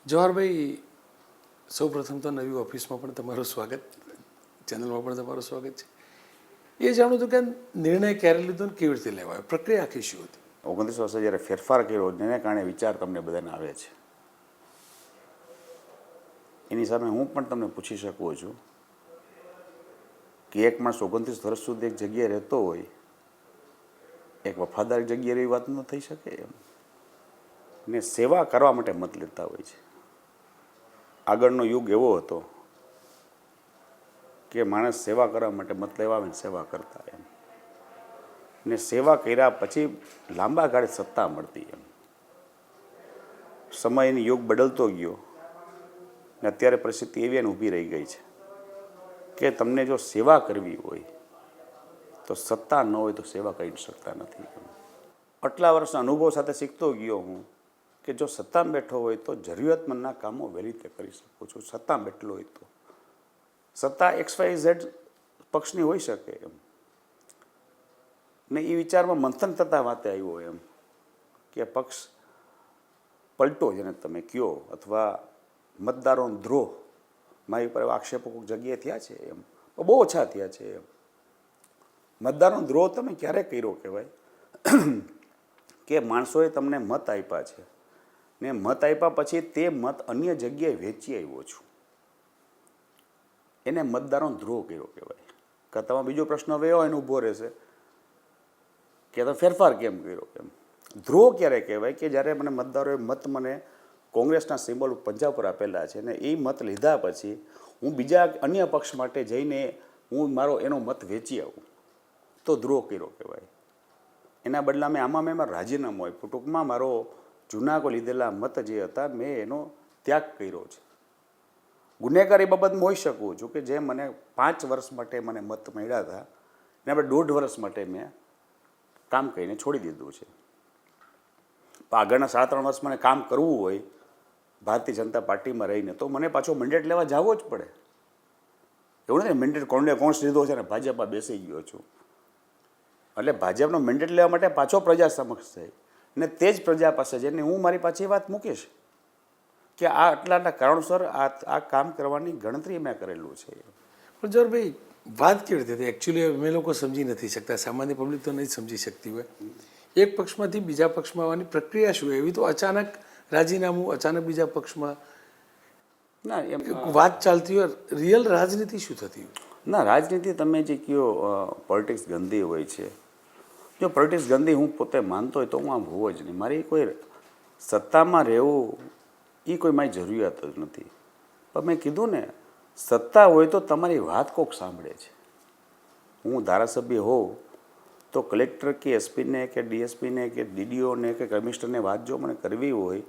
જવાહરભાઈ, સૌ પ્રથમ તો નવી ઓફિસમાં પણ તમારું સ્વાગત, ચેનલમાં પણ તમારું સ્વાગત છે. એ જાણવું હતું કે નિર્ણય ક્યારે લીધો ને કેવી રીતે લેવાયો, પ્રક્રિયા આખી શું હતી? 29 વર્ષે જ્યારે ફેરફાર કર્યો જેને કારણે વિચાર તમને બધાને આવે છે, એની સામે હું પણ તમને પૂછી શકું છું કે એક માણસ 29 વર્ષ સુધી એક જગ્યાએ રહેતો હોય, એક વફાદાર જગ્યાએ એવી વાત ન થઈ શકે એમ ને સેવા કરવા માટે મત લેતા હોય છે. આગળનો યુગ એવો હતો કે માણસ સેવા કરવા માટે મત લેવા આવે ને સેવા કરતા એમ, ને સેવા કર્યા પછી લાંબા ગાળે સત્તા મળતી એમ. સમયનો યુગ બદલતો ગયો ને અત્યારે પરિસ્થિતિ એવી ઊભી રહી ગઈ છે કે તમને જો સેવા કરવી હોય તો સત્તા ન હોય તો સેવા કરી શકતા નથી. આટલા વર્ષના અનુભવ સાથે શીખતો ગયો હું કે જો સત્તામાં બેઠો હોય તો જરૂરિયાતમંદના કામો વહેલી રીતે કરી શકું છું. સત્તામાં બેઠેલો હોય તો સત્તા XYZ પક્ષની હોઈ શકે એમ ને એ વિચારમાં મંથન થતા વાતે આવ્યો એમ કે પક્ષ પલટો જેને તમે કહો અથવા મતદારોનો દ્રોહ, મારી પર આક્ષેપો કોઈક જગ્યાએ થયા છે એમ, બહુ ઓછા થયા છે એમ. મતદારોનો દ્રોહ તમે ક્યારે કર્યો કહેવાય કે માણસોએ તમને મત આપ્યા છે ને મત આપ્યા પછી તે મત અન્ય જગ્યાએ વેચી આવ્યો છું, એને મતદારોનો દ્રોહ કર્યો કહેવાય. કે તમે બીજો પ્રશ્ન હવે એને ઊભો રહેશે કે તમે ફેરફાર કેમ કર્યો એમ. દ્રોહ ક્યારે કહેવાય કે જ્યારે મને મતદારોએ મત મને કોંગ્રેસના સિમ્બોલ પંજાબ પર આપેલા છે ને એ મત લીધા પછી હું બીજા અન્ય પક્ષ માટે જઈને હું મારો એનો મત વેચી આવું તો દ્રોહ કર્યો કહેવાય. એના બદલામાં આમાં મેં મારો રાજીનામું આપ્યું. ટૂંકમાં મારો જૂના કોઈ લીધેલા મત જે હતા મેં એનો ત્યાગ કર્યો છે. ગુનેગારી બાબતમાં હોઈ શકું છું કે જે મને 5 વર્ષ માટે મને મત મળ્યા હતા એને આપણે 1.5 વર્ષ માટે મેં કામ કરીને છોડી દીધું છે. આગળના 3 વર્ષ મને કામ કરવું હોય ભારતીય જનતા પાર્ટીમાં રહીને તો મને પાછો મેન્ડેટ લેવા જવો જ પડે. એવું નથી મેન્ડેટ કોંગ્રેસ લીધો છે ને ભાજપમાં બેસી ગયો છું. એટલે ભાજપનો મેન્ડેટ લેવા માટે પાછો પ્રજા સમક્ષ થાય ને તે જ પ્રજા પાસે જઈને હું મારી પાછી વાત મૂકીશ કે આ આટલા કારણોસર આ કામ કરવાની ગણતરી મેં કરેલું છે. પણ જવાહરભાઈ, વાત કેવી રીતે હતી એકચ્યુઅલી અમે લોકો સમજી નથી શકતા, સામાન્ય પબ્લિક તો નહીં સમજી શકતી હોય. એક પક્ષમાંથી બીજા પક્ષમાં આવવાની પ્રક્રિયા શું એવી? તો અચાનક રાજીનામું, અચાનક બીજા પક્ષમાં ના એમ વાત ચાલતી હોય, રિયલ રાજનીતિ શું થતી હોય? ના, રાજનીતિ તમે જે કહો પોલિટિક્સ ગંદી હોય છે. જો પોલિટિક્સ ગંદી હું પોતે માનતો હોય તો હું આમ હોવો જ નહીં. મારી કોઈ સત્તામાં રહેવું એ કોઈ મારી જરૂરિયાત જ નથી. પણ મેં કીધું ને, સત્તા હોય તો તમારી વાત કોક સાંભળે છે. હું ધારાસભ્ય હોઉં તો કલેક્ટર કે એસપીને કે ડીએસપીને કે ડીડીઓને કે કમિશનરને વાત જો મને કરવી હોય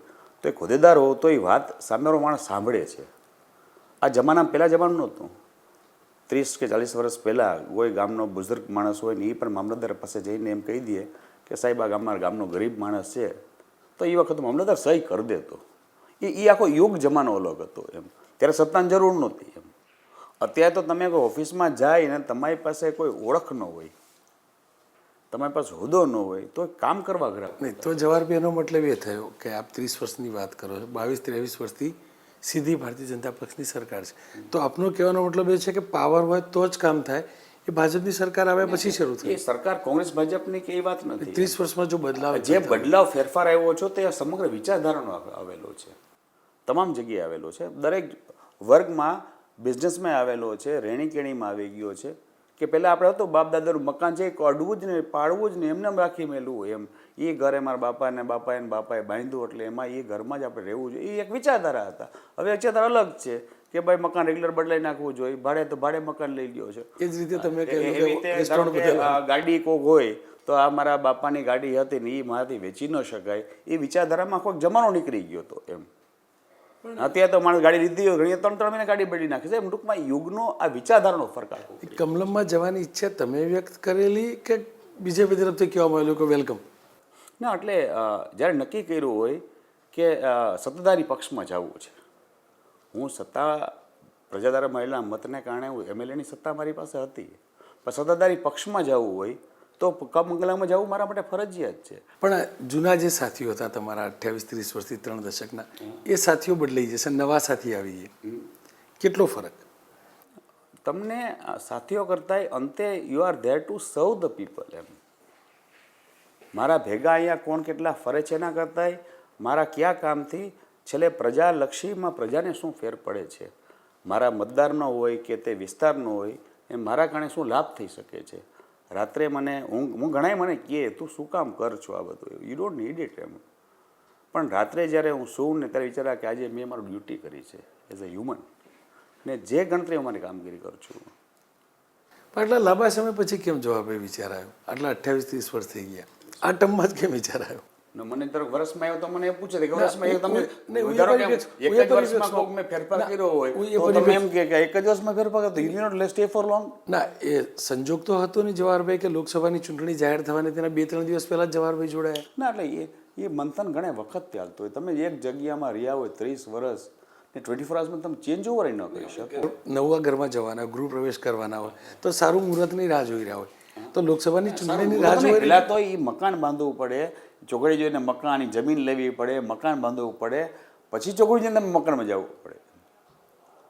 તો એક હોદ્દેદાર હોવ તો એ વાત સામેવાળો માણસ સાંભળે છે. આ જમાનામાં પહેલાં જમાનું નહોતું. 30 કે 40 વર્ષ પહેલાં કોઈ ગામનો બુઝુર્ગ માણસ હોય ને એ પણ મામલતદાર પાસે જઈને એમ કહી દે કે સાહેબ આ ગામનો ગરીબ માણસ છે તો એ વખત મામલતદાર સહી કરી દેતો. એ આખો યુગ જમાનો અલગ હતો એમ. ત્યારે સત્તાની જરૂર નહોતી એમ. અત્યારે તો તમે કોઈ ઓફિસમાં જાય ને તમારી પાસે કોઈ ઓળખ ન હોય, તમારી પાસે હોદ્દો ન હોય તો કામ કરવા ઘરા નહીં. તો જવાહરભાઈ, એનો મતલબ એ થયો કે આપ 30 વર્ષની વાત કરો છો, 22-23 વર્ષથી સીધી ભારતીય જનતા પક્ષની સરકાર છે. તો આપનો કહેવાનો મતલબ એ છે કે પાવર હોય તો જ કામ થાય, એ ભાજપની સરકાર આવ્યા પછી શરૂ થઈ? એ સરકાર કોંગ્રેસ ભાજપની કે એ વાત નથી. 30 વર્ષમાં જો બદલાવ, જે બદલાવ ફેરફાર આવ્યો છે તે સમગ્ર વિચારધારાનો આવેલો છે, તમામ જગ્યાએ આવેલો છે, દરેક વર્ગમાં, બિઝનેસમાં આવેલો છે, રહેણી કેણીમાં આવી ગયો છે. કે પહેલાં આપણે હતું બાપ દાદાનું મકાન છે અડવું જ ને પાડવું જ ને એમને રાખી મેલું એમ. એ ઘરે મારા બાપાએ બાંધ્યું એટલે એમાં એ ઘરમાં જ આપણે રહેવું જોઈએ, એ એક વિચારધારા હતા. હવે વિચારધારા અલગ છે કે ભાઈ મકાન રેગ્યુલર બદલાઈ નાખવું જોઈએ, ભાડે તો ભાડે મકાન લઈ ગયો છે. એ જ રીતે તમે ગાડી કોક હોય તો આ મારા બાપાની ગાડી હતી ને એ મારાથી વેચી ન શકાય, એ વિચારધારામાં કોઈ જમાનો નીકળી ગયો હતો એમ. અત્યારે તો માણસ ગાડી લીધી હોય ઘણી 3 મહિને ગાડી બદલી નાખે છે. એમ ટૂંકમાં યુગનો આ વિચારધારાનો ફરક આવ્યો. કમલમમાં જવાની ઈચ્છા તમે વ્યક્ત કરેલી કે બીજેપી તરફથી કહેવામાં આવેલું કે વેલકમ? ના, એટલે જ્યારે નક્કી કર્યું હોય કે સત્તાધારી પક્ષમાં જવું છે, હું પ્રજાધારા મહિલા મતને કારણે હું MLAની સત્તા મારી પાસે હતી, પણ સત્તાધારી પક્ષમાં જવું હોય તો કમંગલામાં જવું મારા માટે ફરજિયાત છે. પણ જૂના જે સાથીઓ હતા તમારા 28-30 વર્ષથી 3 દશકના, એ સાથીઓ બદલાઈ જશે, નવા સાથી આવી જાય, કેટલો ફરક? તમને સાથીઓ કરતાંય અંતે you are there to serve the people એમ. મારા ભેગા અહીંયા કોણ કેટલા ફરે છે એના કરતાંય મારા કયા કામથી છેલ્લે પ્રજાલક્ષીમાં પ્રજાને શું ફેર પડે છે, મારા મતદારનો હોય કે તે વિસ્તારનો હોય, એ મારા કારણે શું લાભ થઈ શકે છે. રાત્રે મને હું ઘણાય મને કહે તું શું કામ કર છો આ બધું, યુ ડોન્ટ નીડ ઇટ એમ. પણ રાત્રે જ્યારે હું સૂઉં ને ત્યારે વિચારા કે આજે મેં મારું ડ્યુટી કરી છે એઝ અ હ્યુમન, ને જે ગણતરી હું મારી કામગીરી કરું છું. પણ આટલા લાંબા સમય પછી કેમ જવાબ એ વિચાર આવ્યો? આટલા 28-30 વર્ષ થઈ ગયા, આ ટર્મમાં જ કેમ વિચાર આવ્યો? ને મને તરફ વર્ષમાં આવ્યો તો મને એ પૂછે કે વર્ષમાં આવ્યો તમે નહીં, ધારો કે હું એક જ વર્ષમાં કોઈક મેં ફેરફાર કર્યો હોય તો તમે એમ કે એક જ વર્ષમાં ફેરફાર કર્યો તો you not let stay for long. ના, એ સંજોગ તો હતો ને જવાહરભાઈ કે લોકસભાની ચૂંટણી જાહેર થવાની તેના 2-3 દિવસ પહેલા જ જવાહરભાઈ જોડાયા. ના એટલે એ મંથન ઘણા વખત ચાલતું હોય. તમે એક જગ્યામાં રહ્યા હોય 30 વર્ષ ને 24 અવર્સમાં તમે ચેન્જ ઓવર ન કરી શકો. નવા ઘરમાં જવાના, ગૃહ પ્રવેશ કરવાના હોય તો સારું મુહૂર્તની રાહ જોઈ રહ્યા હોય, તો લોકસભાની ચૂંટણીની રાહ જોઈ પહેલા તો એ મકાન બાંધવું પડે, ચોકડી જોઈને મકાનની જમીન લેવી પડે, મકાન બાંધવું પડે, પછી ચોકડી જઈને તમે મકાનમાં જવું પડે.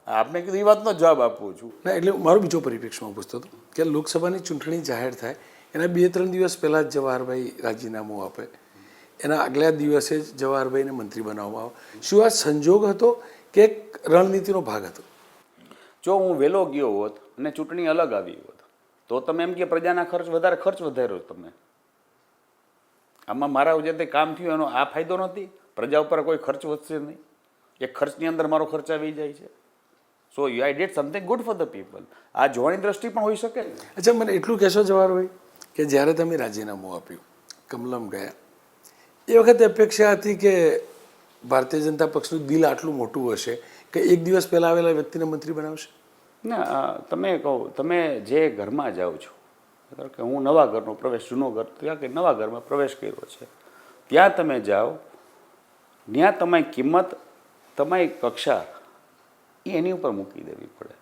આપણે કીધું એ વાતનો જવાબ આપું છું. ના, એટલે મારો બીજો પરિપ્રેક્ષમાં પૂછતો હતો કે લોકસભાની ચૂંટણી જાહેર થાય એના 2-3 દિવસ પહેલાં જ જવાહરભાઈ રાજીનામું આપે, એના આગલા દિવસે જ જવાહરભાઈને મંત્રી બનાવવામાં આવે. શું આ સંજોગ હતો કે એક રણનીતિનો ભાગ હતો? જો હું વહેલો ગયો હોત અને ચૂંટણી અલગ આવી હોત તો તમે એમ કે પ્રજાના ખર્ચ વધાર્યો તમે. આમાં મારા જે તે કામ થયું એનો આ ફાયદો નથી, પ્રજા ઉપર કોઈ ખર્ચ વધશે નહીં, એ ખર્ચની અંદર મારો ખર્ચ આવી જાય છે. So you I did something good for the people. આ જોવાની દ્રષ્ટિ પણ હોઈ શકે. અચ્છા, મને એટલું કહેશો જવાહરભાઈ કે જ્યારે તમે રાજીનામું આપ્યું, કમલમ ગયા, એ વખતે અપેક્ષા હતી કે ભારતીય જનતા પક્ષનું દિલ આટલું મોટું હશે કે એક દિવસ પહેલાં આવેલા વ્યક્તિને મંત્રી બનાવશે? ના, તમે કહો તમે જે ઘરમાં જાઓ છો, ધારો કે હું નવા ઘરનો પ્રવેશ, જૂનો ઘર ત્યાં કે નવા ઘરમાં પ્રવેશ કર્યો છે, ત્યાં તમે જાઓ, ત્યાં તમારી કિંમત, તમારી કક્ષા એ એની ઉપર મૂકી દેવી પડે.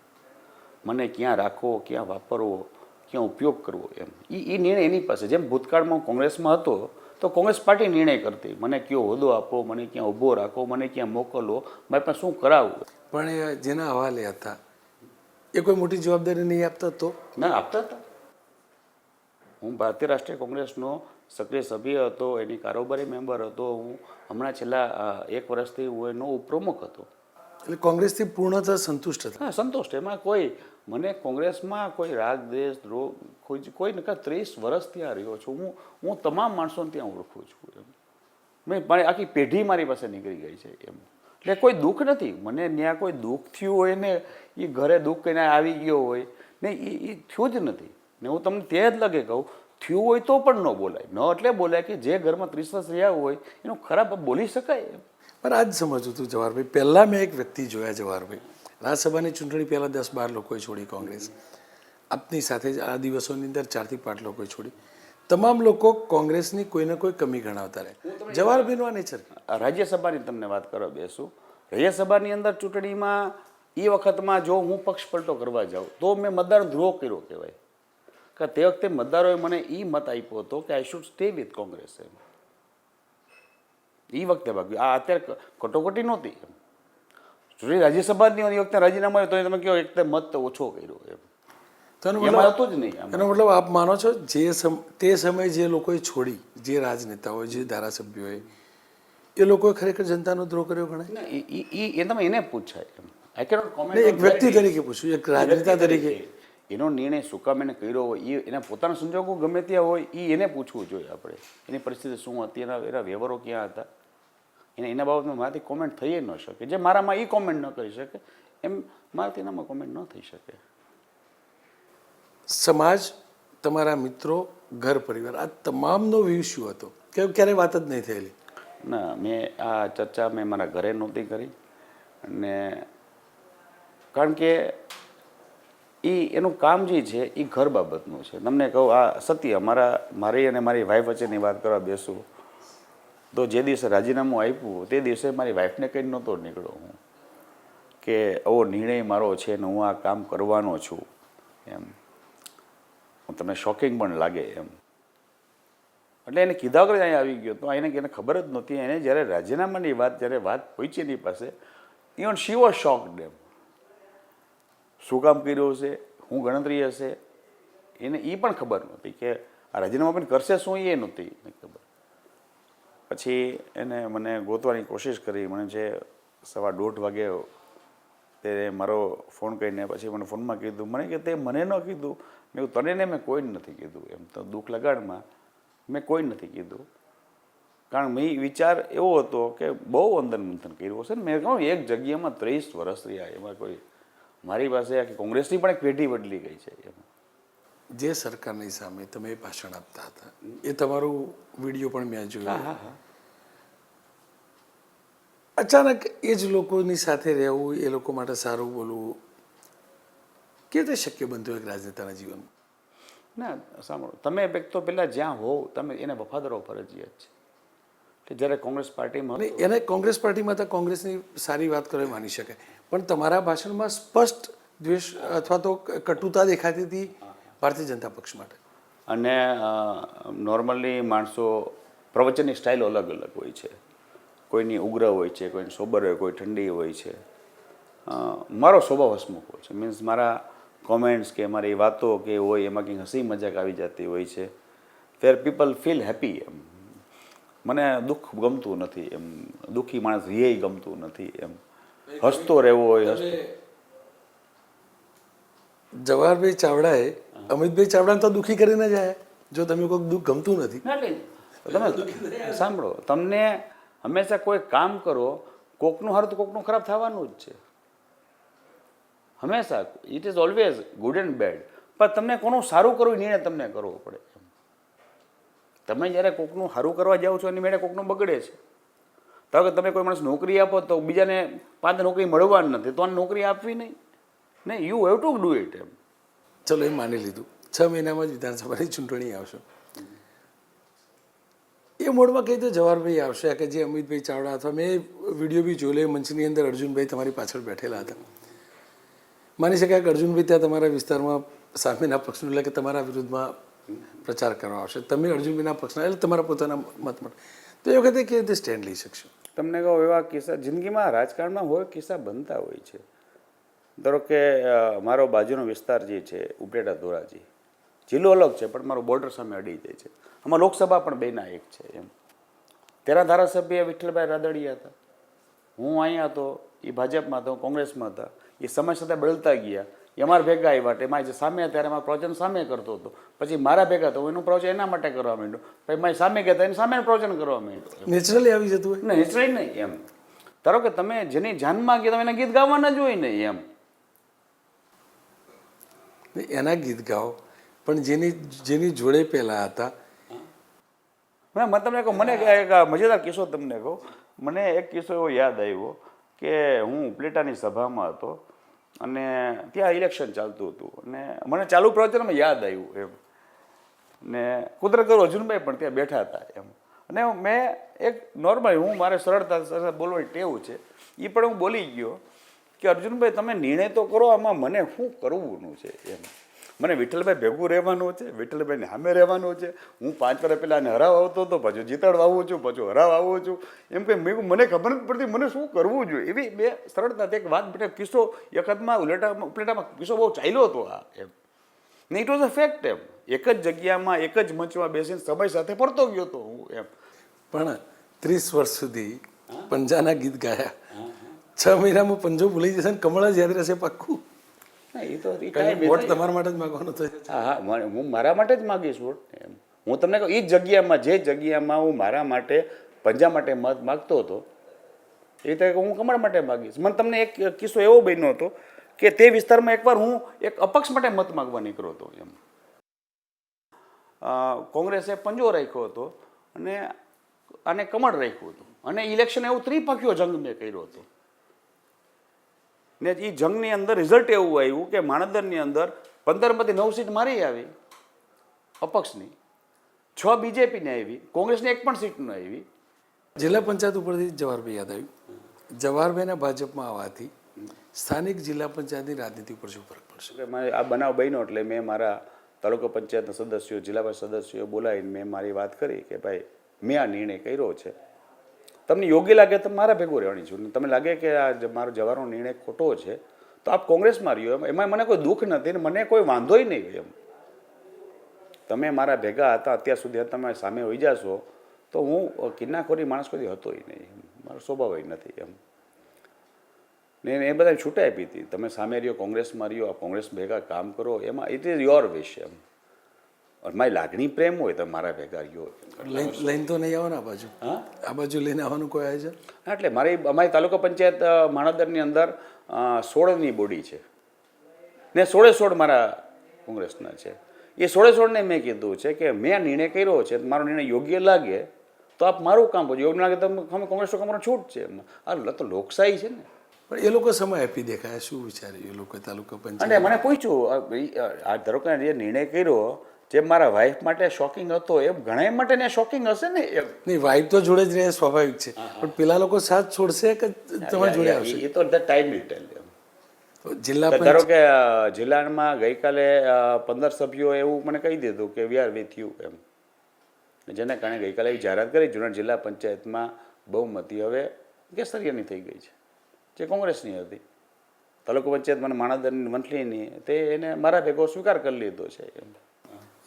મને ક્યાં રાખવો, ક્યાં વાપરવો, ક્યાં ઉપયોગ કરવો, એમ એ નિર્ણય એની પાસે. જેમ ભૂતકાળમાં કોંગ્રેસમાં હતો તો કોંગ્રેસ પાર્ટી નિર્ણય કરતી, મને કયો હોદ્દો આપો, મને ક્યાં ઊભો રાખો, મને ક્યાં મોકલો, મારી પાસે શું કરાવવું. પણ એ જેના હવાલે હતા એ કોઈ મોટી જવાબદારી નહીં આપતા તો? ના, આપતા હતા. હું ભારતીય રાષ્ટ્રીય કોંગ્રેસનો સક્રિય સભ્ય હતો, એની કારોબારી મેમ્બર હતો. હું હમણાં છેલ્લા 1 વર્ષથી હું એનો ઉપપ્રમુખ હતો. એટલે કોંગ્રેસથી પૂર્ણતઃ સંતુષ્ટ હતા? હા, સંતોષ. એમાં કોઈ મને કોંગ્રેસમાં કોઈ રાગ દ્વેષ દ્રોહ કોઈ નકર 30 વર્ષ ત્યાં રહ્યો છું. હું તમામ માણસોને ત્યાં ઓળખું છું એમ. મારી આખી પેઢી મારી પાસે નીકળી ગઈ છે એમ. એટલે કોઈ દુઃખ નથી મને. ત્યાં કોઈ દુઃખ થયું હોય ને એ ઘરે દુઃખ કહીને આવી ગયો હોય ને એ થયું જ નથી. ને હું તમને તે જ લગે કહું, થયું હોય તો પણ ન બોલાય. ન એટલે બોલાય કે જે ઘરમાં 30 વર્ષ રહ્યા હોય એનો ખરાબ બોલી શકાય એમ. પણ આ જ સમજવું હતું જવાહરભાઈ. પહેલાં મેં એક વ્યક્તિ જોયા જવાહરભાઈ, રાજ્યસભાની ચૂંટણી પહેલાં 10-12 લોકોએ છોડી કોંગ્રેસ. આપની સાથે જ આ દિવસોની અંદર 4-5 લોકોએ છોડી. તમામ લોકો કોંગ્રેસની કોઈને કોઈ કમી ગણાવતા રહે. જવાહરભાઈનું આ નેચર. રાજ્યસભાની તમને વાત કરવા બેસું, રાજ્યસભાની અંદર ચૂંટણીમાં એ વખતમાં જો હું પક્ષ પલટો કરવા જાઉં તો મેં મતદારનો દ્રોહ કર્યો કહેવાય. કે તે વખતે મતદારોએ મને એ મત આપ્યો હતો કે I should stay with Congress એમ. એ વખતે ભાગ્યું. આ અત્યારે કટોકટી નહોતી એમ. ચૂંટણી રાજ્યસભાની વખતે રાજીનામું આવ્યું તો તમે કહો એક મત તો ઓછો કર્યો એમ. એમાં હતું જ નહીં. એનો મતલબ આપ માનો છો તે સમયે જે લોકોએ છોડી, જે રાજનેતાઓએ, જે ધારાસભ્યોએ, એ લોકોએ ખરેખર જનતાનો દ્રોહ કર્યો ગણાય? એ તમે એને પૂછાય એમ. આઈ કેનોટ કોમેન્ટ. એક વ્યક્તિ તરીકે પૂછ્યું, એક રાજનેતા તરીકે. એનો નિર્ણય શું કામ એને કર્યો હોય, એ એના પોતાના સંજોગો ગમે ત્યાં હોય, એ એને પૂછવું જોઈએ આપણે. એની પરિસ્થિતિ શું હતી, એના વ્યવહારો ક્યાં હતા, એના બાબતમાં મારાથી કોમેન્ટ થઈ ન શકે. જે મારામાં એ કોમેન્ટ ન કરી શકે એમ મારાથી એનામાં કોમેન્ટ ન થઈ શકે. સમાજ, તમારા મિત્રો, ઘર પરિવાર, આ તમામનો વ્યૂ શું હતો કે ક્યારેય વાત જ નહીં થયેલી? ના, મેં આ ચર્ચા મારા ઘરે નહોતી કરી. અને કારણ કે એનું કામ જે છે એ ઘર બાબતનું છે. તમને કહું આ સત્ય, મારી અને મારી વાઈફ વચ્ચેની વાત કરવા બેસું તો જે દિવસે રાજીનામું આપ્યું તે દિવસે મારી વાઈફને કંઈ નહોતો નીકળ્યો હું કે આવો નિર્ણય મારો છે ને હું આ કામ કરવાનો છું એમ. તમને શોકિંગ પણ લાગે એમ. એટલે એને કીધા વગર અહીંયા આવી ગયો તો એને ખબર જ નહોતી. એને જ્યારે રાજીનામાની જ્યારે વાત પહોંચી એની પાસે, ઇવન શી વોઝ શોક્ડ એમ. શું કામ કર્યું હશે, શું ગણતરી હશે, એને એ પણ ખબર નહોતી કે આ રાજીનામા પણ કરશે શું, એ નહોતી ખબર. પછી એને મને ગોતવાની કોશિશ કરી. મને જે 1:15 વાગે તે મારો ફોન કરીને પછી મને ફોનમાં કીધું, મને કે તે મને ન કીધું. મેં તને ને મેં કોઈ નથી કીધું એમ. તો દુઃખ લગાડમાં મેં કોઈ નથી કીધું, કારણ મેં વિચાર એવો હતો કે બહુ અંદર મંથન કર્યું હશે ને. મેં કહું એક જગ્યામાં 30 વર્ષ રહ્યા, એમાં કોઈ મારી પાસે આખી કોંગ્રેસની પણ એક પેઢી બદલી ગઈ છે એમ. જે સરકારની સામે તમે ભાષણ આપતા હતા, એ તમારું વિડીયો પણ મેં જોયું. અચાનક એ જ લોકોની સાથે રહેવું, એ લોકો માટે સારું બોલવું, કેવી રીતે શક્ય બનતું એક રાજનેતાના જીવનમાં? ના સાંભળો, તમે એક તો પહેલાં જ્યાં હોવ તમે એને વફાદારો ફરજિયાત છે. કે જ્યારે કોંગ્રેસ પાર્ટીમાં એને કોંગ્રેસ પાર્ટીમાં તો કોંગ્રેસની સારી વાત કરો એ માની શકાય, પણ તમારા ભાષણમાં સ્પષ્ટ દ્વેષ અથવા તો કટુતા દેખાતી હતી ભારતીય જનતા પક્ષ માટે. અને નોર્મલી માણસો પ્રવચનની સ્ટાઇલ અલગ અલગ હોય છે. કોઈની ઉગ્ર હોય છે, કોઈની સોબર હોય, કોઈ ઠંડી હોય છે. મારો સ્વભાવ હસમુખ હોય છે. મીન્સ મારા કોમેન્ટ્સ કે મારી વાતો કે હોય એમાં કંઈક હસી મજાક આવી જતી હોય છે. વેર પીપલ ફીલ હેપી એમ. મને દુઃખ ગમતું નથી એમ. દુઃખી માણસ રિયે ગમતું નથી એમ. હસતો રહેવો હોય. જવાહરભાઈ ચાવડાએ અમિતભાઈ ચાવડાને તો દુઃખી કરીને જાય. જો તમે કોઈક દુઃખ ગમતું નથી, તમે સાંભળો, તમને હંમેશા કોઈ કામ કરો, કોકનું સારું તો કોકનું ખરાબ થવાનું જ છે હંમેશા. It is always good and bad. પણ તમને કોનું સારું કરવું નિર્ણય તમને કરવો પડે. તમે જ્યારે કોકનું સારું કરવા જાઓ છો એની મેળે કોકનું બગડે છે. ધારો કે તમે કોઈ માણસ નોકરી આપો તો બીજાને 5 નોકરી મળવાની નથી, તો આને નોકરી આપવી નહીં. You have to do it એમ. ચલો એ માની લીધું, 6 મહિનામાં જ વિધાનસભાની ચૂંટણી આવશે. એ મોડમાં કહી દો જવાહરભાઈ આવશે કે જે અમિતભાઈ ચાવડા, અથવા મેં વિડીયો બી જોઈ લે, મંચની અંદર અર્જુનભાઈ તમારી પાછળ બેઠેલા હતા. માની શકાય કે અર્જુનભાઈ ત્યાં તમારા વિસ્તારમાં સામેના પક્ષનું એટલે કે તમારા વિરુદ્ધમાં પ્રચાર કરવા આવશે. તમે અર્જુનભાઈના પક્ષના એટલે તમારા પોતાના મત માટે, તો એ વખતે કેવી રીતે સ્ટેન્ડ લઈ શકશો? તમને કહો એવા કિસ્સા જિંદગીમાં રાજકારણમાં હોય, કિસ્સા બનતા હોય છે. ધારો કે મારો બાજુનો વિસ્તાર જે છે ઉપલેટા ધોરાજી, જિલ્લો અલગ છે પણ મારો બોર્ડર સામે અડી જાય છે. આમાં લોકસભા પણ બેના એક છે એમ. તેના ધારાસભ્ય વિઠ્ઠલભાઈ રાદડિયા હતા. હું અહીંયા હતો, એ ભાજપમાં હતો, કોંગ્રેસમાં હતા. એ સમય સાથે બદલતા ગયા. એ અમારા ભેગા આવ્યા, એમાં જે સામે ત્યારે મારા પ્રવચન સામે કરતો હતો. પછી મારા ભેગા તો એનું પ્રવચન એના માટે કરવા માંડ્યો. પછી મારી સામે ગયા એને સામે પ્રવચન કરવા માંડ્યો. નેચરલી આવી જતું હોય ને? નેચરલી નહીં એમ. ધારો કે તમે જેની જાનમાં ગયા તમે એના ગીત ગાવાના જ હોય નહીં એમ. એના ગીત ગાઓ, પણ જેની જોડે પહેલા હતા. મને તમને કહું, મને એક મજેદાર કિસ્સો તમને કહું. મને એક કિસ્સો એવો યાદ આવ્યો કે હું ઉપલેટાની સભામાં હતો અને ત્યાં ઇલેક્શન ચાલતું હતું અને મને ચાલુ પ્રવચનમાં યાદ આવ્યું એમ. ને કુદરત કરો અર્જુનભાઈ પણ ત્યાં બેઠા હતા એમ. અને મેં એક નોર્મલ, હું મારે સરળતા બોલવાની ટેવ છે, એ પણ હું બોલી ગયો કે અર્જુનભાઈ તમે નિર્ણય તો કરો, આમાં મને શું કરવું છે એમ. મને વિઠ્ઠલભાઈ ભેગું રહેવાનું છે, વિઠ્ઠલભાઈને સામે રહેવાનું છે. હું 5 વર્ષ પહેલાં એને હરાવ આવતો હતો, પછી જીતાડવા આવું છું, પછી હરાવ આવું છું એમ કે મને ખબર નથી પડતી મને શું કરવું જોઈએ. એવી બે સરળતાથી એક વાત બેઠા કિસ્સો એકદમાં ઉપલેટામાં કિસ્સો બહુ ચાલ્યો હતો આ એમ. ને ઇટ વોઝ અ ફેક્ટ એમ. એક જ જગ્યામાં એક જ મંચમાં બેસીને સમય સાથે પડતો ગયો હતો હું એમ. પણ 30 વર્ષ સુધી પંજાના ગીત ગાયા, 6 મહિનામાં પંજો ભૂલી જશે ને કમળ જ યાદ રહેશે પાક્કું. એ તો વોટ તમારા માટે જ માગવાનો થશે. હા, હું મારા માટે જ માગીશ વોટ એમ. હું તમને કહું, એ જ જગ્યામાં જે જગ્યામાં હું મારા માટે પંજા માટે મત માગતો હતો એ રીતે હું કમળ માટે માગીશ. મને તમને એક કિસ્સો એવો બન્યો હતો કે તે વિસ્તારમાં એકવાર હું એક અપક્ષ માટે મત માગવા નીકળ્યો હતો એમ. કોંગ્રેસે પંજો રાખ્યો હતો અને કમળ રાખ્યું હતું અને ઇલેક્શન એવું ત્રિપક્ષીય જંગ મેં કર્યો હતો. ને એ જંગની અંદર રિઝલ્ટ એવું આવ્યું કે માણદરની અંદર 15માંથી 9 સીટ મારી આવી અપક્ષની, 6 બીજેપીને આવી, કોંગ્રેસની એક પણ સીટ ન આવી. જિલ્લા પંચાયત ઉપરથી જવાહરભાઈ યાદ આવ્યું. જવાહરભાઈના ભાજપમાં આવવાથી સ્થાનિક જિલ્લા પંચાયતની રાજનીતિ ઉપર શું ફરક પડશે? આ બનાવ બન્યો એટલે મેં મારા તાલુકા પંચાયતના સદસ્યો, જિલ્લા પંચાયત સદસ્યો બોલાવીને મેં મારી વાત કરી કે ભાઈ મેં આ નિર્ણય કર્યો છે, તમને યોગ્ય લાગે તો મારા ભેગું રહેવાની છું, તમને લાગે કે આ મારો જવાનો નિર્ણય ખોટો છે તો આપ કોંગ્રેસમાં રહ્યો, એમાં મને કોઈ દુઃખ નથી ને મને કોઈ વાંધોય નહીં એમ. તમે મારા ભેગા હતા અત્યાર સુધી, તમે સામે હોઈ જાશો તો હું કિન્નાખોરી માણસ કોઈ હતોય નહીં, મારો સ્વભાવ નથી એમ. ને એ બધા છૂટાઈ આપી હતી, તમે સામે રહ્યો, કોંગ્રેસમાં રહ્યો, આ કોંગ્રેસ ભેગા કામ કરો, એમાં ઇટ ઇઝ યોર વિશ એમ. મારી લાગણી પ્રેમ હોય તો મારા ભેગા રહ્યો. લઈને તો નહીં આવો ને આ બાજુ? હા, આ બાજુ લઈને આવવાનું કોઈ આવે છે? હા, એટલે અમારી તાલુકા પંચાયત માણાદરની અંદર 16ની બોડી છે ને 16 મારા કોંગ્રેસના છે. એ 16ને મેં કીધું છે કે મેં નિર્ણય કર્યો છે, મારો નિર્ણય યોગ્ય લાગે તો આપ મારું કામ કરજો, યોગ્ય લાગે તો અમે કોંગ્રેસ કામનો છૂટ છે. આ તો લોકશાહી છે ને. પણ એ લોકો સમય આપી દેખાય, શું વિચાર્યું એ લોકો તાલુકા પંચાયત? અને મને પૂછ્યું આ ધારો કે જે નિર્ણય કર્યો જેમ મારા વાઈફ માટે શોકિંગ હતો એમ ઘણા માટે ને શોકિંગ હશે ને એમ. નહીં, વાઈફ તો જોડે જ રહે, સ્વાભાવિક છે, પણ પેલા લોકો સાથ છોડશે કે તમારી જોડે આવશે? એ તો ટાઈમ વિલ ટેલ. જિલ્લા ધારો કે જિલ્લામાં ગઈકાલે 15 સભ્યો એવું મને કહી દીધું કે વી આર વિથ યુ એમ, જેના કારણે ગઈકાલે એવી જાહેરાત કરી જુનાગઢ જિલ્લા પંચાયતમાં બહુમતી હવે કેસરિયાની થઈ ગઈ છે, જે કોંગ્રેસની હતી. તાલુકા પંચાયત મને માણાદરની મંથલીની તે એને મારા ભેગો સ્વીકાર કરી લીધો છે એમ.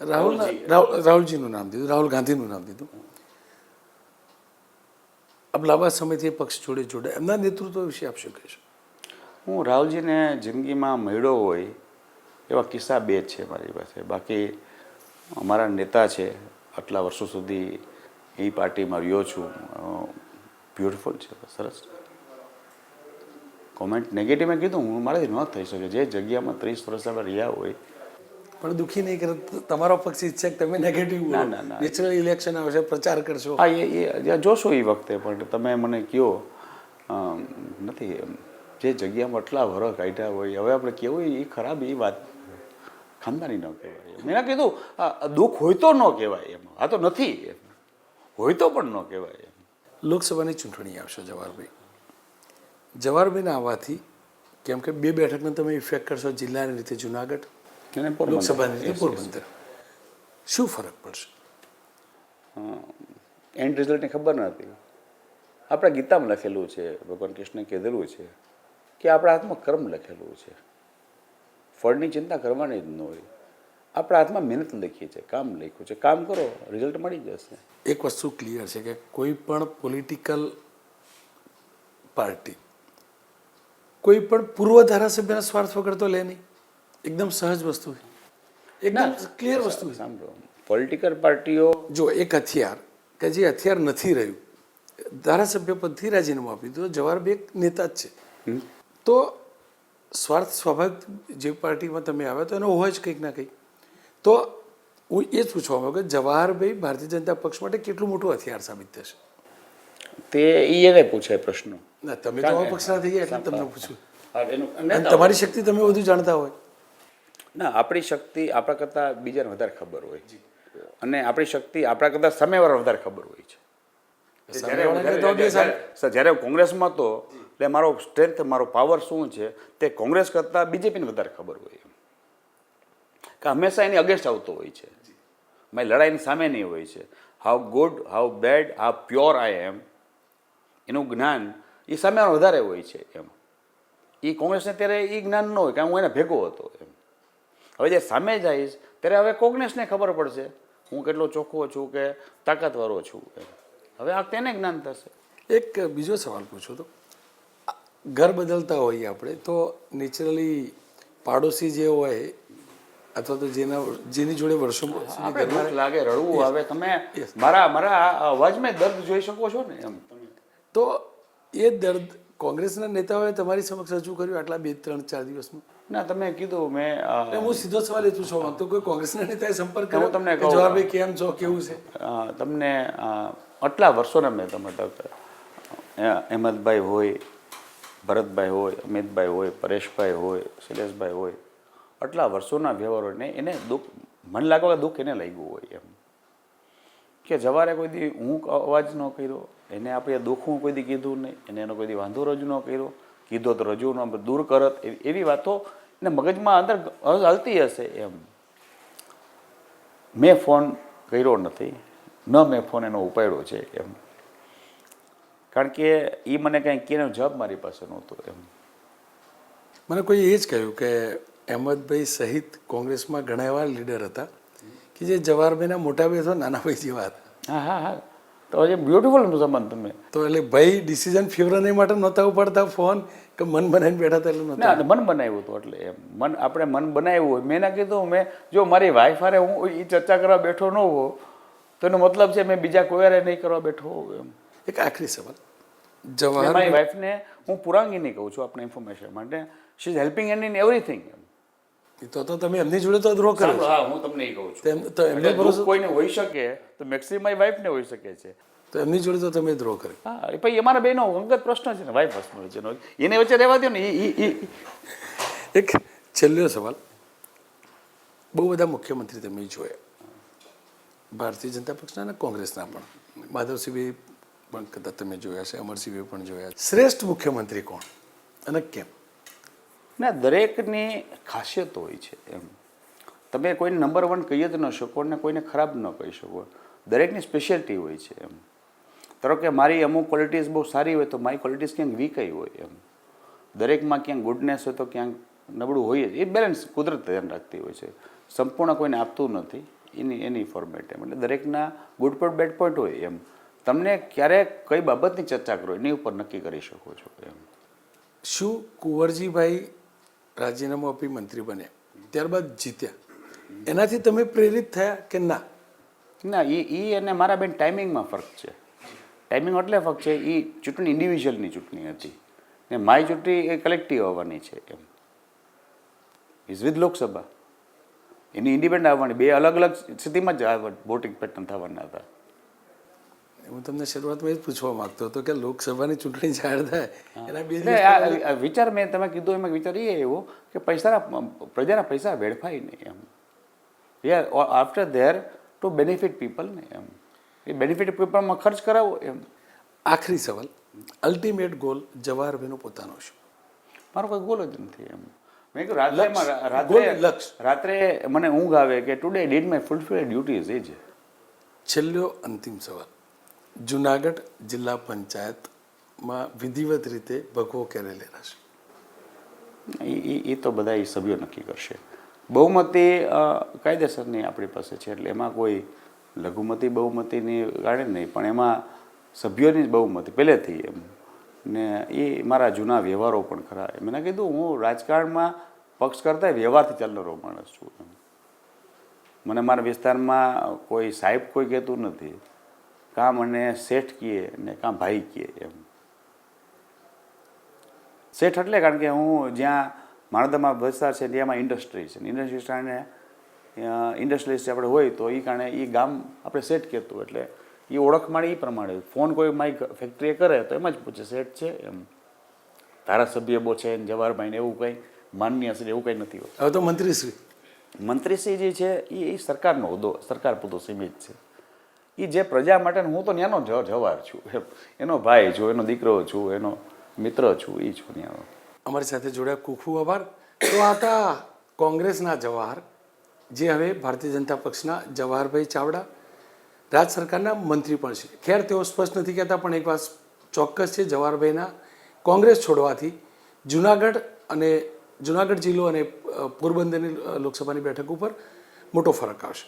રાહુલજીનું નામ દીધું, રાહુલ ગાંધીનું નામ દીધું. અબ લાંબા સમયથી પક્ષ જોડે એમના નેતૃત્વ વિશે આપ શું કહેશો? હું રાહુલજીને જિંદગીમાં મળ્યો હોય એવા કિસ્સા બે જ છે મારી પાસે. બાકી અમારા નેતા છે, આટલા વર્ષો સુધી એ પાર્ટીમાં રહ્યો છું, બ્યુટિફુલ છે, સરસ. કોમેન્ટ નેગેટિવ મેં કીધું હું મારાથી ન થઈ શકે. જે જગ્યામાં 30 વર્ષ આપણે રહ્યા હોય. પણ દુઃખી નહીં કરે તમારો પક્ષ ઈચ્છે કે તમે નેગેટિવ? ના. નેચરલ ઇલેક્શન આવશે, પ્રચાર કરશો. હા, એ જોશો એ વખતે, પણ તમે મને કહો નથી એમ. જે જગ્યામાં આટલા વરસ કાઢ્યા હોય હવે આપણે કેવું એ ખરાબ એ વાત ખાનદાની ન કહેવાય. મેં કીધું દુઃખ હોય તો ન કહેવાય એમ, આ તો નથી એમ, હોય તો પણ ન કહેવાય એમ. લોકસભાની ચૂંટણી આવશે જવાહરભાઈના આવવાથી, કેમ કે 2 બેઠકને તમે ઇફેક્ટ કરશો, જિલ્લાની રીતે જુનાગઢ અને લોકસભાની રીતે પોરબંદર, શું ફરક પડશે? એન્ડ રિઝલ્ટની ખબર નથી. આપણા ગીતામાં લખેલું છે, ભગવાન કૃષ્ણે કીધેલું છે કે આપણા હાથમાં કર્મ લખેલું છે, ફળની ચિંતા કરવાની જ ન હોય. આપણા હાથમાં મહેનત લખી છે, કામ લખ્યું છે, કામ કરો, રિઝલ્ટ મળી જશે. એક વસ્તુ ક્લિયર છે કે કોઈ પણ પોલિટિકલ પાર્ટી કોઈ પણ પૂર્વ ધારાસભ્યના સ્વાર્થ વગર તો લે નહીં, એકદમ સહજ વસ્તુ છે, એકદમ ક્લિયર વસ્તુ છે. સાંભળો, પોલિટિકલ પાર્ટીઓ જો એક હથિયાર કે જે હથિયાર નથી રહ્યું, ધારાસભ્ય પદથી રાજીનામું આપી દીધું, જવાહરભાઈ એક નેતા જ છે, તો સ્વાર્થ સ્વાભાવિક જે પાર્ટીમાં તમે આવ્યા તો એનો હોય જ કંઈક ના કંઈક. તો હું એ જ પૂછવા માંગુ કે જવાહરભાઈ ભારતીય જનતા પક્ષ માટે કેટલું મોટું હથિયાર સાબિત થશે? તે એને પૂછાય પ્રશ્નો. ના, તમે તો પક્ષના થઈ ગયા એટલે તમને પૂછ્યું, તમારી શક્તિ તમે બધું જાણતા હોય. ના, આપણી શક્તિ આપણા કરતાં બીજાને વધારે ખબર હોય, અને આપણી શક્તિ આપણા કરતાં સામેવાળાને વધારે ખબર હોય છે. જ્યારે કોંગ્રેસમાં તો એટલે મારો સ્ટ્રેન્થ, મારો પાવર શું છે તે કોંગ્રેસ કરતાં બીજેપીને વધારે ખબર હોય એમ, કે હંમેશા એની અગેન્સ્ટ આવતો હોય છે, મારી લડાઈની સામે નહીં હોય છે. How good, how bad, how pure I am, એનું જ્ઞાન એ સામે વધારે હોય છે એમ. એ કોંગ્રેસને ત્યારે એ જ્ઞાન ન હોય, કારણ હું એને ભેગો હતો એમ. હવે જે સામે જઈશ ત્યારે હવે કોંગ્રેસને ખબર પડશે હું કેટલો ચોખ્ખો છું કે તાકાતવાળો છું એમ. હવે આ તેને જ્ઞાન થશે. એક બીજો સવાલ પૂછો તો, ઘર બદલતા હોઈએ આપણે તો નેચરલી પાડોશી જે હોય અથવા તો જેની જોડે વર્ષો લાગે, રડવું આવે, તમે મારા અવાજમાં દર્દ જોઈ શકો છો ને એમ. તો એ દર્દ કોંગ્રેસના નેતાઓએ તમારી સમક્ષ રજૂ કર્યું આટલા 2, 3, 4 દિવસમાં? ના, તમે કીધું મેં હું સીધો સવાલ એ પૂછવા માંગતો, કોઈ કોંગ્રેસના નેતાએ સંપર્ક કર્યો? તમને જવાહરભાઈ કેમ છો, કેવું છે? તમને આટલા વર્ષોના મેં તમે અહેમદભાઈ હોય, ભરતભાઈ હોય, અમિતભાઈ હોય, પરેશભાઈ હોય, શૈલેષભાઈ હોય, આટલા વર્ષોના વ્યવહારો ને એને દુઃખ, મને લાગે કે દુઃખ એને લાગ્યું હોય એમ, કે જવારે કોઈ દી હું અવાજ ન કર્યો, એને આપણે દુઃખ હું કોઈ દી કીધું નહીં, એને એનો કોઈ દી વાંધો રજૂ ન કર્યો, કીધો તો રજૂ ન દૂર કરત, એવી વાતો એને મગજમાં અંદર હલતી હશે એમ. મેં ફોન કર્યો નથી, ન મેં ફોન એનો ઉપાડ્યો છે એમ, કારણ કે એ મને કંઈ કેનો જવાબ મારી પાસે નહોતો એમ. મને કોઈ એ જ કહ્યું કે અહેમદભાઈ સહિત કોંગ્રેસમાં ઘણા એવા લીડર હતા કે જે જવાહરભાઈના મોટા ભાઈ અથવા નાના ભાઈ જેવા હતા. હા હા હા, તો એ બ્યુટીફુલ સંબંધ તમે. તો એટલે ભાઈ ડિસિઝન ફેવર માટે નહોતા ઉપાડતા ફોન કે મન બનાવીને બેઠા હતા એટલે નહોતા? ના, મન બનાવ્યું હતું એટલે એમ મન આપણે મન બનાવ્યું હોય. મેં ના કીધું, મેં જો મારી વાઈફ હારે હું એ ચર્ચા કરવા બેઠો ન હો તો એનો મતલબ છે મેં બીજા કોઈ હારે નહીં કરવા બેઠો હોઉં એમ. એક આખરી સવાલ, મારી વાઈફને હું પુરાંગી નહીં કહું છું આપણે ઇન્ફોર્મેશન માટે. She is helping in everything એમ. તો તમે એમની જોડે તો દ્રોહ કર્યો. હા, હું તમને એ કહું છું. તો એમને ભરોસો કોઈને હોઈ શકે તો મેક્સિમમ મારી વાઈફને હોઈ શકે છે. તો એમની જોડે તો તમે દ્રોહ કર્યો. હા, એ પછી અમારા બેનો અંગત પ્રશ્ન છે ને, વાઈફ પ્રશ્ન વચ્ચેનો, એને વચ્ચે રહેવા દો ને. એક છેલ્લો સવાલ, બહુ બધા મુખ્યમંત્રી તમે જોયા, ભારતીય જનતા પક્ષના અને કોંગ્રેસના પણ. માધવસિંહભાઈ પણ કદાચ તમે જોયા છે, અમરસિંહભાઈ પણ જોયા છે. શ્રેષ્ઠ મુખ્યમંત્રી કોણ અને કેમ? ના, દરેકની ખાસિયત હોય છે એમ. તમે કોઈને નંબર 1 કહી જ ન શકો અને કોઈને ખરાબ ન કહી શકો. દરેકની સ્પેશિયાલિટી હોય છે એમ. ધારો કે મારી અમુક ક્વોલિટીઝ બહુ સારી હોય તો મારી ક્વોલિટીઝ ક્યાંક વીક હોય એમ. દરેકમાં ક્યાંક ગુડનેસ હોય તો ક્યાંક નબળું હોય જ. એ બેલેન્સ કુદરત ધ્યાન રાખતી હોય છે. સંપૂર્ણ કોઈને આપતું નથી એની ફોર્મેટ એમ. એટલે દરેકના ગુડ પોઈન્ટ બેડ પોઈન્ટ હોય એમ. તમને ક્યારે કઈ બાબતની ચર્ચા કરો એની ઉપર નક્કી કરી શકો છો એમ. શું કુંવરજીભાઈ રાજીનામું આપી મંત્રી બન્યા ત્યારબાદ જીત્યા, એનાથી તમે પ્રેરિત થયા કે ના? ના, એ અને મારા બેન ટાઈમિંગમાં ફરક છે. ટાઈમિંગ એટલે ફરક છે. એ ચૂંટણી ઇન્ડિવિજ્યુઅલની ચૂંટણી હતી ને મારી ચૂંટણી એ કલેક્ટિવ આવવાની છે એમ. ઇઝ વિથ લોકસભા એની ઇન્ડિપેન્ડન્ટ આવવાની. બે અલગ અલગ સ્થિતિમાં જ વોટિંગ પેટર્ન થવાના હતા. હું તમને શરૂઆતમાં એ જ પૂછવા માંગતો હતો કે લોકસભાની ચૂંટણી જાહેર થાય એના બે એટલે વિચાર મેં તમે કીધું એમાં વિચાર એ એવો કે પ્રજાના પૈસા વેડફાય નહીં એમ. યાર after there two benefit people ને એમ. એ બેનિફિટ પીપલમાં ખર્ચ કરાવો એમ. આખરી સવાલ, અલ્ટિમેટ ગોલ જવાહરભાઈનો પોતાનો શું? મારો કોઈ ગોલ જ નથી એમ. મેં કહ્યું રાત્રે મને ઊંઘ આવે કે today did my fulfil duties. એ છે છેલ્લો અંતિમ સવાલ. જુનાગઢ જિલ્લા પંચાયતમાં વિધિવત રીતે ભગવો ક્યારે લેરાશે? એ તો બધા એ સભ્યો નક્કી કરશે. બહુમતી કાયદેસરની આપણી પાસે છે એટલે એમાં કોઈ લઘુમતી બહુમતીની કારણે નહીં, પણ એમાં સભ્યોની જ બહુમતી પહેલેથી એમ. ને એ મારા જૂના વ્યવહારો પણ ખરા. મેં કીધું હું રાજકારણમાં પક્ષ કરતાં વ્યવહારથી ચાલનારો માણસ છું એમ. મને મારા વિસ્તારમાં કોઈ સાહેબ કોઈ કહેતું નથી. કાં મને શેઠ કહે ને કાં ભાઈ કહે એમ. શેઠ એટલે કારણ કે હું જ્યાં માણદામાં વિસ્તાર છે ત્યાંમાં ઇન્ડસ્ટ્રી છે. ઇન્ડસ્ટ્રી ઇન્ડસ્ટ્રીલિસ્ટ આપણે હોય તો એ કારણે એ ગામ આપણે શેઠ કહેતું. એટલે એ ઓળખ મારી એ પ્રમાણે ફોન કોઈ મારી ફેક્ટરીએ કરે તો એમાં જ પૂછે શેઠ છે એમ. ધારાસભ્ય બહુ છે જવાહરભાઈને એવું કંઈ માન્ય છે એવું કંઈ નથી હોતું. હવે તો મંત્રીશ્રી જે છે એ સરકારનો હોદ્દો, સરકાર પૂરતો સીમિત છે. એ જે પ્રજા માટે હું તો ત્યાંનો જવાહર છું એમ. એનો ભાઈ છું, એનો દીકરો છું, એનો મિત્ર છું, એ છું ત્યાંનો. અમારી સાથે જોડ્યા ખૂબ ખૂબ આભાર. તો આ હતા કોંગ્રેસના જવાહર, જે હવે ભારતીય જનતા પક્ષના જવાહરભાઈ ચાવડા રાજ્ય સરકારના મંત્રી પણ છે. ખેર તેઓ સ્પષ્ટ નથી કહેતા, પણ એક વાત ચોક્કસ છે, જવાહરભાઈના કોંગ્રેસ છોડવાથી જુનાગઢ જિલ્લો અને પોરબંદરની લોકસભાની બેઠક ઉપર મોટો ફરક આવશે.